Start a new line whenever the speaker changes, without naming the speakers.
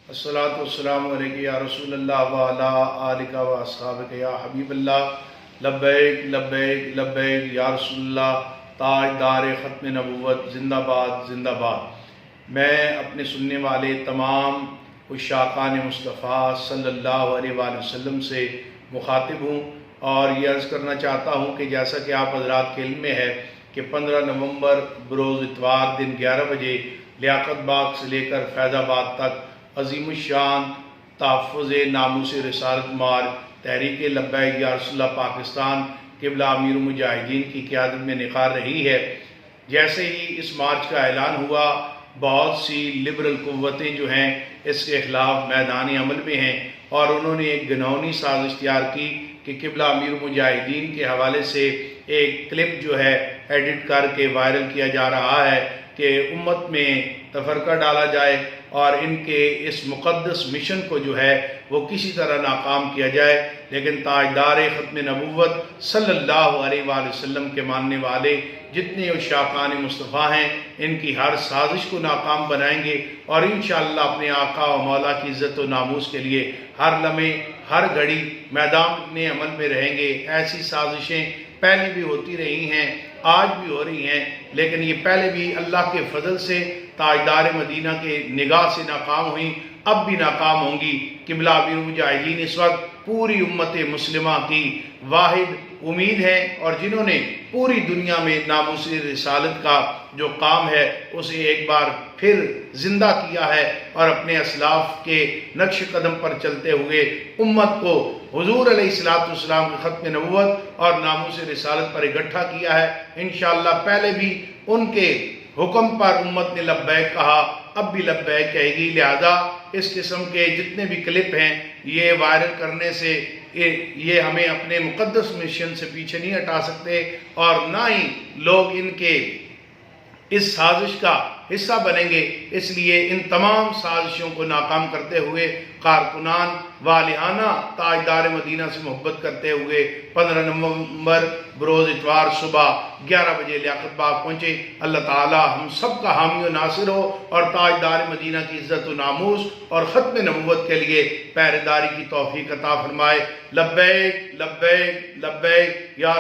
الصلاۃ والسلام علیک یا رسول اللہ وعلی آلک و اصحابک یا حبیب اللہ، لبیک لبیک لبیک یا رسول اللہ، تاجدار ختم نبوت، زندہ باد زندہ باد۔ میں اپنے سننے والے تمام عشاقان مصطفیٰ صلی اللہ علیہ وآلہ وسلم سے مخاطب ہوں اور یہ عرض کرنا چاہتا ہوں کہ جیسا کہ آپ حضرات کے علم میں ہے کہ 15 نومبر بروز اتوار دن 11 بجے لیاقت باغ سے لے کر فیض آباد تک عظیم الشان تحفظ ناموس رسالت مارچ تحریک لبیک یا رسول اللہ پاکستان قبلہ امیر مجاہدین کی قیادت میں نکال رہی ہے۔ جیسے ہی اس مارچ کا اعلان ہوا، بہت سی لبرل قوتیں جو ہیں اس کے خلاف میدان عمل میں ہیں اور انہوں نے ایک گھناؤنی سازش تیار کی کہ قبلہ امیر مجاہدین کے حوالے سے ایک کلپ جو ہے ایڈٹ کر کے وائرل کیا جا رہا ہے کہ امت میں تفرقہ ڈالا جائے اور ان کے اس مقدس مشن کو جو ہے وہ کسی طرح ناکام کیا جائے۔ لیکن تاجدار ختم نبوت صلی اللہ علیہ وآلہ وسلم کے ماننے والے جتنے عشاقان مصطفیٰ ہیں ان کی ہر سازش کو ناکام بنائیں گے اور انشاءاللہ اپنے آقا و مولا کی عزت و ناموس کے لیے ہر لمحے ہر گھڑی میدان عمل میں رہیں گے۔ ایسی سازشیں پہلے بھی ہوتی رہی ہیں، آج بھی ہو رہی ہیں، لیکن یہ پہلے بھی اللہ کے فضل سے تاجدار مدینہ کے نگاہ سے ناکام ہوئیں، اب بھی ناکام ہوں گی۔ قبلہ امیر مجاہدین اس وقت پوری امت مسلمہ کی واحد امید ہے اور جنہوں نے پوری دنیا میں ناموس رسالت کا جو کام ہے اسے ایک بار پھر زندہ کیا ہے اور اپنے اسلاف کے نقش قدم پر چلتے ہوئے امت کو حضور علیہ السلام کے ختم نبوت اور ناموس رسالت پر اکٹھا کیا ہے۔ انشاءاللہ پہلے بھی ان کے حکم پر امت نے لبیک کہا، اب بھی لبیک کہے گی، لہذا اس قسم کے جتنے بھی کلپ ہیں یہ وائرل کرنے سے یہ ہمیں اپنے مقدس مشن سے پیچھے نہیں ہٹا سکتے اور نہ ہی لوگ ان کے اس سازش کا حصہ بنیں گے۔ اس لیے ان تمام سازشوں کو ناکام کرتے ہوئے کارکنان والہانہ تاجدار مدینہ سے محبت کرتے ہوئے 15 نومبر بروز اتوار صبح 11 بجے لیاقت باغ پہنچے۔ اللہ تعالی ہم سب کا حامی و ناصر ہو اور تاجدار مدینہ کی عزت و ناموس اور ختم نبوت کے لیے پہرے داری کی توفیق عطا فرمائے۔ لبیک لبیک لبیک یا